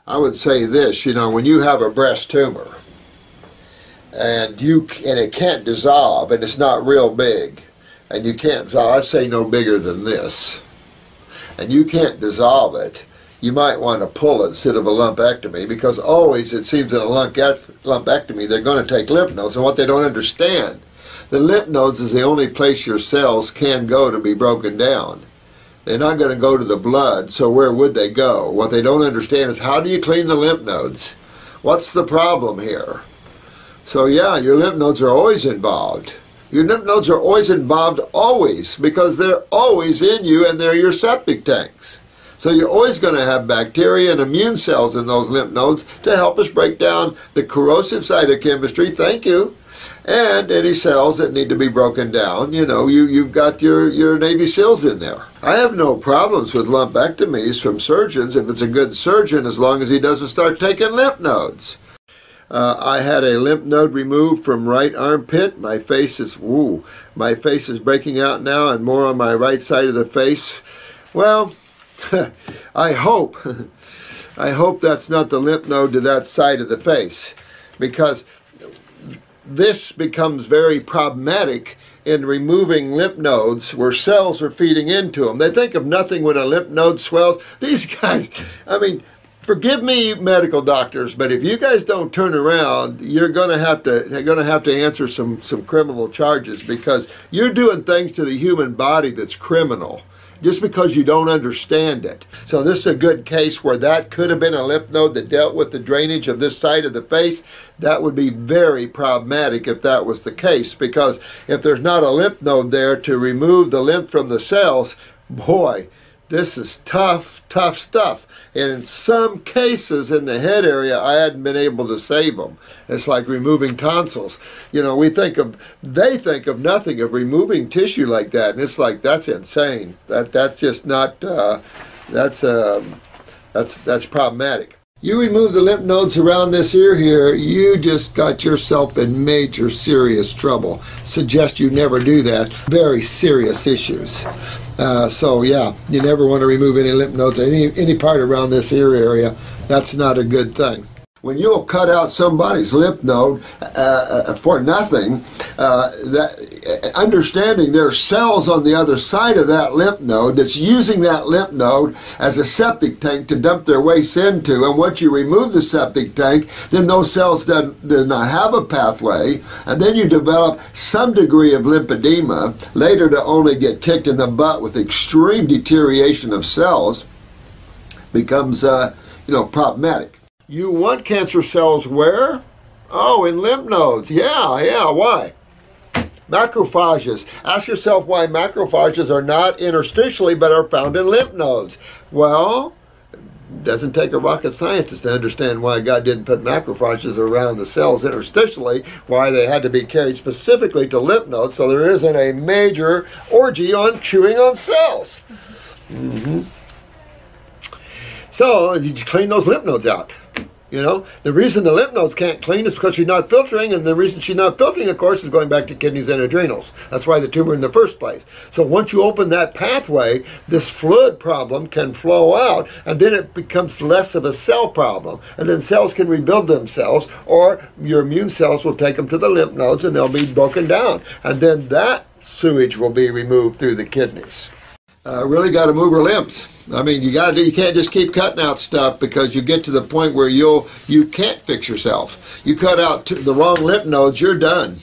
I would say this, you know, when you have a breast tumor and it can't dissolve and it's not real big, and you can't dissolve, I'd say no bigger than this, and you can't dissolve it, you might want to pull it instead of a lumpectomy, because always it seems in a lumpectomy they're going to take lymph nodes, and what they don't understand, the lymph nodes is the only place your cells can go to be broken down. They're not going to go to the blood, so where would they go? What they don't understand is, how do you clean the lymph nodes? What's the problem here? So yeah, your lymph nodes are always involved. Your lymph nodes are always involved, always, because they're always in you and they're your septic tanks. So you're always going to have bacteria and immune cells in those lymph nodes to help us break down the corrosive cytochemistry, thank you, and any cells that need to be broken down. You know, you've got your Navy SEALs in there. I have no problems with lumpectomies from surgeons if it's a good surgeon, as long as he doesn't start taking lymph nodes. I had a lymph node removed from right armpit. My face is breaking out now, and more on my right side of the face. Well, I hope that's not the lymph node to that side of the face, because this becomes very problematic in removing lymph nodes where cells are feeding into them. They think of nothing when a lymph node swells. These guys, I mean, forgive me, medical doctors, but if you guys don't turn around, you're going to have to answer some criminal charges, because you're doing things to the human body that's criminal, just because you don't understand it. So this is a good case where that could have been a lymph node that dealt with the drainage of this side of the face. That would be very problematic if that was the case, because if there's not a lymph node there to remove the lymph from the cells, boy, this is tough stuff. And in some cases in the head area, I hadn't been able to save them. It's like removing tonsils. You know, they think of nothing of removing tissue like that, and it's like, that's insane. That's just not. That's problematic. You remove the lymph nodes around this ear here, you just got yourself in major serious trouble. Suggest you never do that. Very serious issues. So yeah, you never want to remove any lymph nodes, any part around this ear area. That's not a good thing. When you'll cut out somebody's lymph node for nothing, understanding there are cells on the other side of that lymph node that's using that lymph node as a septic tank to dump their waste into, and once you remove the septic tank, then those cells do not have a pathway, and then you develop some degree of lymphedema, later to only get kicked in the butt with extreme deterioration of cells, becomes problematic. You want cancer cells where? Oh, in lymph nodes. Yeah, why? Macrophages. Ask yourself why macrophages are not interstitially but are found in lymph nodes. Well, it doesn't take a rocket scientist to understand why God didn't put macrophages around the cells interstitially, why they had to be carried specifically to lymph nodes, so there isn't a major orgy on chewing on cells. So you clean those lymph nodes out. You know, the reason the lymph nodes can't clean is because she's not filtering, and the reason she's not filtering, of course, is going back to kidneys and adrenals. That's why the tumor in the first place. So once you open that pathway, this fluid problem can flow out, and then it becomes less of a cell problem. And then cells can rebuild themselves, or your immune cells will take them to the lymph nodes, and they'll be broken down. And then that sewage will be removed through the kidneys. Really got to move her lymphs. I mean, you can't just keep cutting out stuff, because you get to the point where you can't fix yourself. You cut out the wrong lymph nodes, you're done.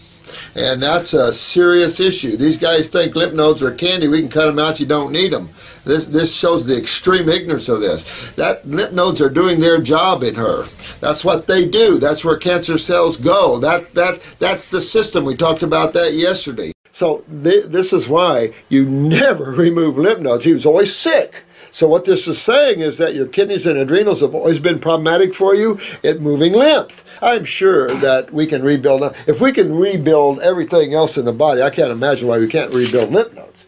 And that's a serious issue. These guys think lymph nodes are candy. We can cut them out, you don't need them. This shows the extreme ignorance of this. That lymph nodes are doing their job in her. That's what they do. That's where cancer cells go. That's the system. We talked about that yesterday. So this is why you never remove lymph nodes. He was always sick. So what this is saying is that your kidneys and adrenals have always been problematic for you at moving lymph. I'm sure that we can rebuild. If we can rebuild everything else in the body, I can't imagine why we can't rebuild lymph nodes.